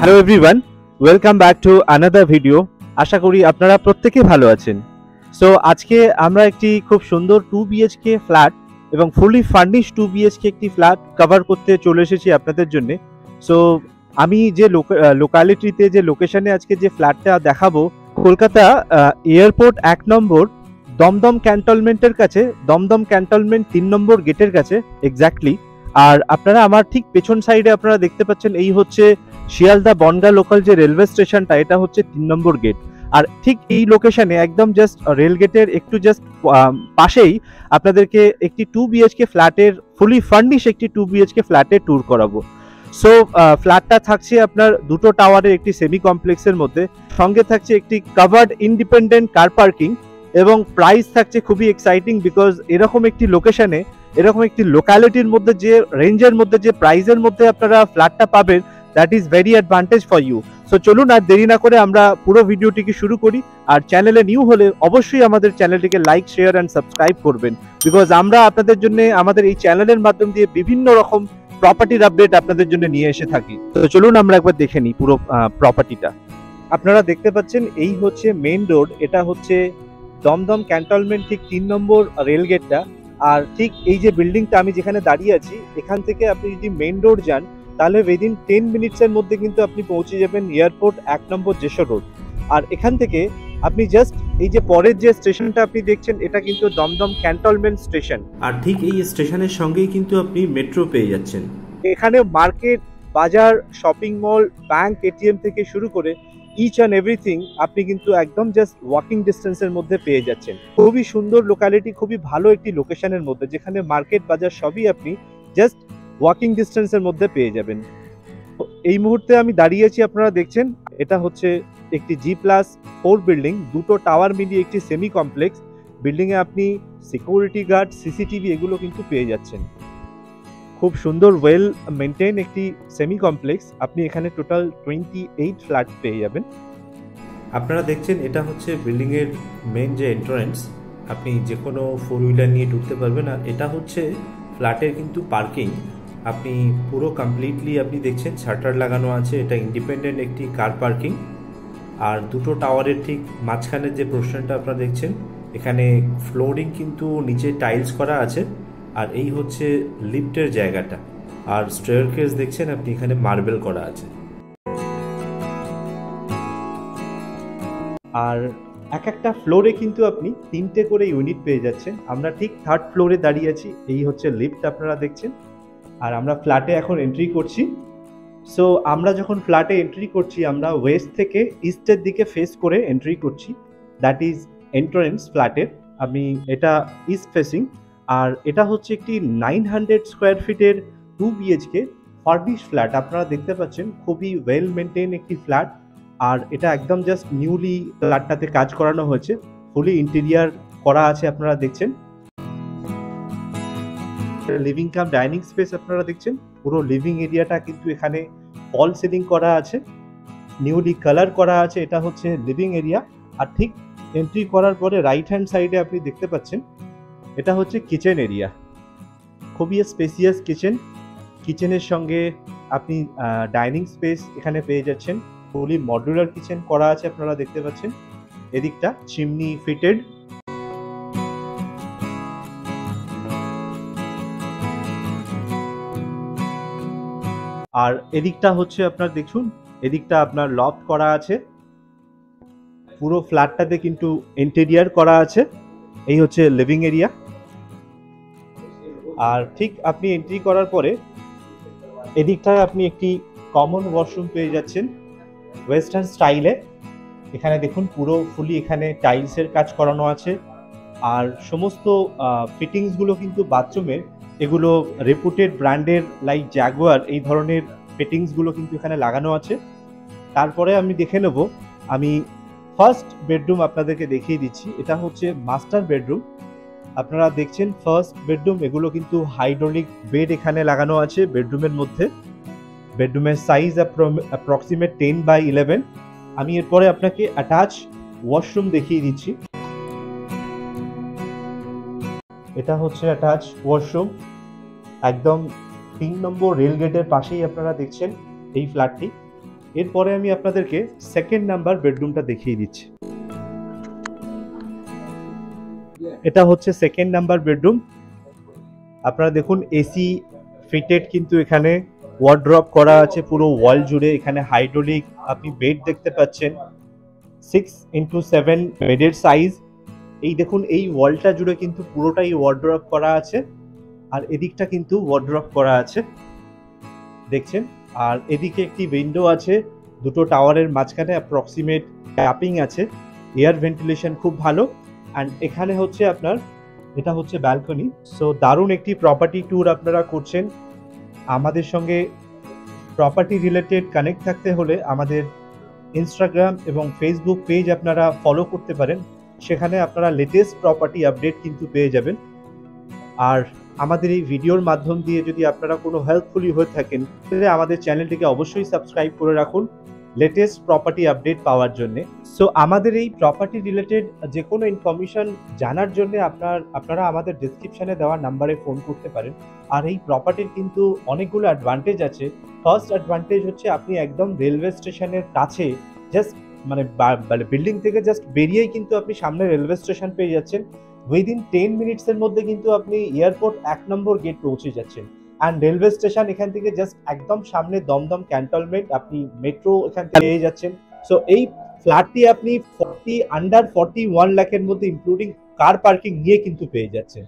Hello everyone, welcome back to another video. আশা করি আপনারা প্রত্যেকে ভালো আছেন। সো আজকে আমরা একটি খুব সুন্দর 2 বিএইচকে ফ্ল্যাট এবং ফুলি ফার্নিশ 2 বিএইচকে একটি ফ্ল্যাট কভার করতে চলে এসেছি আপনাদের জন্য। সো আমি যে লোকালিটিতে যে লোকেশনে আজকে যে ফ্ল্যাটটা দেখাবো, কলকাতা এয়ারপোর্ট 1 নম্বর দমদম ক্যান্টনমেন্টের কাছে, দমদম ক্যান্টনমেন্ট 3 নম্বর গেটের কাছে এক্স্যাক্টলি। আর আপনারা আমার ঠিক পেছন সাইডে আপনারা দেখতে পাচ্ছেন, এই হচ্ছে শিয়ালদা বনগাঁ লোকাল যে রেলওয়ে স্টেশনটা, এটা হচ্ছে 3 নম্বর গেট। আর ঠিক এই লোকেশনে একদম জাস্ট রেল গেটের একটু জাস্ট পাশেই আপনাদেরকে একটি 2 বিএইচকে ফ্ল্যাটের ফুলি ফার্নিশ একটি 2 বিএইচকে ফ্ল্যাটের ট্যুর করাবো। সো ফ্ল্যাটটা থাকছে আপনার দুটো টাওয়ারের একটি সেমি কমপ্লেক্সের মধ্যে, সঙ্গে থাকছে একটি কাভার্ড ইন্ডিপেন্ডেন্ট কার পার্কিং, এবং প্রাইস থাকছে খুবই এক্সাইটিং বিকজ এরকম একটি লোকেশনে, এরকম একটি লোকালিটির মধ্যে যে রেঞ্জের মধ্যে যে প্রাইসের মধ্যে আপনারা ফ্ল্যাটটা পাবেন, that is very advantage for you. So চলুন আর দেরি না করে আমরা পুরো ভিডিওটিকে শুরু করি। আর চ্যানেলে নিউ হলে অবশ্যই আমাদের চ্যানেলটিকে লাইক, শেয়ার অ্যান্ড সাবস্ক্রাইব করবেন, বিকজ আমরা আপনাদের জন্য আমাদের এই চ্যানেলের মাধ্যম দিয়ে বিভিন্ন রকম প্রপার্টির আপডেট আপনাদের জন্য নিয়ে এসে থাকি। তো চলুন আমরা একবার দেখে নিই পুরো প্রপার্টিটা। আপনারা দেখতে পাচ্ছেন এই হচ্ছে মেইন রোড, এটা হচ্ছে দমদম ক্যান্টনমেন্ট ঠিক 3 নম্বর রেল গেটটা। আর ঠিক এই যে বিল্ডিংটা আমি যেখানে দাঁড়িয়ে আছি, এখান থেকে আপনি যদি মেইন রোড যান তাহলে উইদিন 10 মিনিটসের মধ্যে কিন্তু আপনি পৌঁছে যাবেন এয়ারপোর্ট 1 নম্বর যশোর রোড। আর এখান থেকে আপনি জাস্ট এই যে পরের যে স্টেশনটা আপনি দেখছেন, এটা কিন্তু দমদম ক্যান্টনমেন্ট স্টেশন। আর ঠিক এই স্টেশনের সঙ্গেই কিন্তু আপনি মেট্রো পেয়ে যাচ্ছেন। এখানে মার্কেট, বাজার, শপিং মল, ব্যাংক, এটিএম থেকে শুরু করে ইচ অ্যান্ড এভরিথিং আপনি কিন্তু একদম জাস্ট ওয়াকিং ডিস্টেন্সের মধ্যে পেয়ে যাচ্ছেন। খুবই সুন্দর লোকালিটি, খুবই ভালো একটি লোকেশনের মধ্যে, যেখানে মার্কেট, বাজার সবই আপনি জাস্ট ওয়াকিং ডিস্টেন্সের মধ্যে পেয়ে যাবেন। এই মুহূর্তে আমি দাঁড়িয়ে আছি, আপনারা দেখছেন এটা হচ্ছে একটি G+4 বিল্ডিং, দুটো টাওয়ার মিলিয়ে একটি সেমি কমপ্লেক্স। বিল্ডিংয়ে আপনি সিকিউরিটি গার্ড, সিসিটিভি এগুলো কিন্তু পেয়ে যাচ্ছেন। খুব সুন্দর ওয়েল মেনটেন একটি সেমি কমপ্লেক্স। আপনি এখানে টোটাল 28 ফ্ল্যাট পেয়ে যাবেন। আপনারা দেখছেন এটা হচ্ছে বিল্ডিংয়ের মেন যে এন্ট্রান্স, আপনি যে কোনো 4 হুইলার নিয়ে ঢুকতে পারবেন। আর এটা হচ্ছে ফ্ল্যাটের কিন্তু পার্কিং। আপনি পুরো কমপ্লিটলি আপনি দেখছেন শাটার লাগানো আছে, এটা ইন্ডিপেন্ডেন্ট একটি কার পার্কিং। আর দুটো টাওয়ারের ঠিক মাঝখানের যে পোর্শনটা আপনারা দেখছেন, এখানে ফ্লোরিং কিন্তু নিচে টাইলস করা আছে। আর এই হচ্ছে লিফটের জায়গাটা, আর স্টেয়ারকেস দেখছেন আপনি এখানে মার্বেল করা আছে। আর এক একটা ফ্লোরে কিন্তু আপনি 3টে করে ইউনিট পেয়ে যাচ্ছেন। আমরা ঠিক 3rd ফ্লোরে দাঁড়িয়ে আছি, এই হচ্ছে লিফট আপনারা দেখছেন। আর আমরা ফ্ল্যাটে এখন এন্ট্রি করছি। সো আমরা যখন ফ্ল্যাটে এন্ট্রি করছি, আমরা ওয়েস্ট থেকে ইস্টের দিকে ফেস করে এন্ট্রি করছি, দ্যাট ইজ এন্ট্রান্স ফ্ল্যাটের। আমি এটা ইস্ট ফেসিং। আর এটা হচ্ছে একটি 900 স্কোয়ার ফিটের 2 বিএইচকে ফার্নিশ ফ্ল্যাট। আপনারা দেখতে পাচ্ছেন খুবই ওয়েল মেনটেন একটি ফ্ল্যাট। আর এটা একদম জাস্ট নিউলি ফ্ল্যাটটাতে কাজ করানো হয়েছে, ফুলি ইন্টেরিয়ার করা আছে আপনারা দেখছেন। লিভিং কাম ডাইনিং স্পেস আপনারা দেখছেন, পুরো লিভিং এরিয়াটা কিন্তু এখানে ফল সিলিং করা আছে, নিউলি কালার করা আছে। এটা হচ্ছে লিভিং এরিয়া। আর ঠিক এন্ট্রি করার পরে রাইট হ্যান্ড সাইডে আপনি দেখতে পাচ্ছেন এটা হচ্ছে কিচেন এরিয়া। খুবই স্পেসিয়াস কিচেন। কিচেনের সঙ্গে আপনি ডাইনিং স্পেস এখানে পেয়ে যাচ্ছেন। ফুলি মডুলার কিচেন করা আছে আপনারা দেখতে পাচ্ছেন। এদিকটা চিমনি ফিটেড। আর এদিকটা হচ্ছে আপনার দেখুন, এদিকটা আপনার লফট করা আছে। পুরো ফ্ল্যাটটাতে কিন্তু ইন্টেরিয়ার করা আছে। এই হচ্ছে লিভিং এরিয়া। আর ঠিক আপনি এন্ট্রি করার পরে এদিকটায় আপনি একটি কমন ওয়াশরুম পেয়ে যাচ্ছেন ওয়েস্টার্ন স্টাইলে। এখানে দেখুন পুরো ফুলি এখানে টাইলসের কাজ করানো আছে। আর সমস্ত ফিটিংসগুলো কিন্তু বাথরুমের, এগুলো রেপুটেড ব্র্যান্ডের লাইক জাগুয়ার, এই ধরনের ফিটিংসগুলো কিন্তু এখানে লাগানো আছে। তারপরে আমি দেখে নেব, আমি ফার্স্ট বেডরুম আপনাদেরকে দেখিয়ে দিচ্ছি। এটা হচ্ছে মাস্টার বেডরুম। আপনারা দেখছেন ফার্স্ট বেডরুম, এগুলো কিন্তু হাইড্রোলিক বেড এখানে লাগানো আছে বেডরুমের মধ্যে। বেডরুমের সাইজ অ্যাপ্রক্সিমেট 10x11। আমি এরপরে আপনাকে অ্যাটাচ ওয়াশরুম দেখিয়ে দিচ্ছি। এটা হচ্ছে অ্যাটাচ ওয়াশরুম, একদম 3 নম্বর রেল গেটের পাশেই আপনারা দেখছেন এই ফ্ল্যাটটি। এরপরে আমি আপনাদেরকে সেকেন্ড নাম্বার বেডরুমটা দেখিয়ে দিচ্ছি। এটা হচ্ছে সেকেন্ড নাম্বার বেডরুম। আপনারা দেখুন এসি ফিটেড, কিন্তু এখানে ওয়ার্ড্রপ করা আছে পুরো ওয়াল জুড়ে। এখানে হাইড্রোলিক আপনি বেড দেখতে পাচ্ছেন, 6x7 বেডের সাইজ। এই দেখুন এই ওয়ালটা জুড়ে কিন্তু পুরোটাই ওয়ার্ড্রপ করা আছে, আর এদিকটা কিন্তু ওয়ার্ড্রপ করা আছে দেখছেন। আর এদিকে একটি উইন্ডো আছে, দুটো টাওয়ারের মাঝখানে অ্যাপ্রক্সিমেট ট্যাপিং আছে, এয়ার ভেন্টিলেশন খুব ভালো। অ্যান্ড এখানে হচ্ছে আপনার এটা হচ্ছে ব্যালকনি। সো দারুণ একটি প্রপার্টি ট্যুর আপনারা করছেন। আমাদের সঙ্গে প্রপার্টি রিলেটেড কানেক্ট থাকতে হলে আমাদের ইনস্টাগ্রাম এবং ফেসবুক পেজ আপনারা ফলো করতে পারেন, সেখানে আপনারা লেটেস্ট প্রপার্টি আপডেট কিন্তু পেয়ে যাবেন। আর আমাদের এই ভিডিওর মাধ্যম দিয়ে যদি আপনারা কোনো হেল্পফুলি হয়ে থাকেন, তাহলে আমাদের চ্যানেলটিকে অবশ্যই সাবস্ক্রাইব করে রাখুন লেটেস্ট প্রপার্টি আপডেট পাওয়ার জন্য। সো আমাদের এই প্রপার্টি রিলেটেড যে কোনো ইনফরমেশন জানার জন্য আপনারা আমাদের ডিসক্রিপশনে দেওয়া নাম্বারে ফোন করতে পারেন। আর এই প্রপার্টির কিন্তু অনেকগুলো অ্যাডভান্টেজ আছে। ফার্স্ট অ্যাডভান্টেজ হচ্ছে আপনি একদম রেলওয়ে স্টেশনের কাছে, জাস্ট মানে বিল্ডিং থেকে জাস্ট বেরিয়েই কিন্তু আপনি সামনে রেলওয়ে স্টেশন পেয়ে যাচ্ছেন। উইদিন 10 মিনিটসের মধ্যে কিন্তু আপনি এয়ারপোর্ট 1 নম্বর গেট পৌঁছে যাচ্ছেন। অ্যান্ড রেলওয়ে স্টেশন এখান থেকে জাস্ট একদম সামনে দমদম ক্যান্টনমেন্ট, আপনি মেট্রো এখান থেকে পেয়ে যাচ্ছেন। সো এই ফ্ল্যাটটি আপনি আন্ডার 41 লাখের মধ্যে ইনক্লুডিং কার পার্কিং নিয়ে কিন্তু পেয়ে যাচ্ছেন।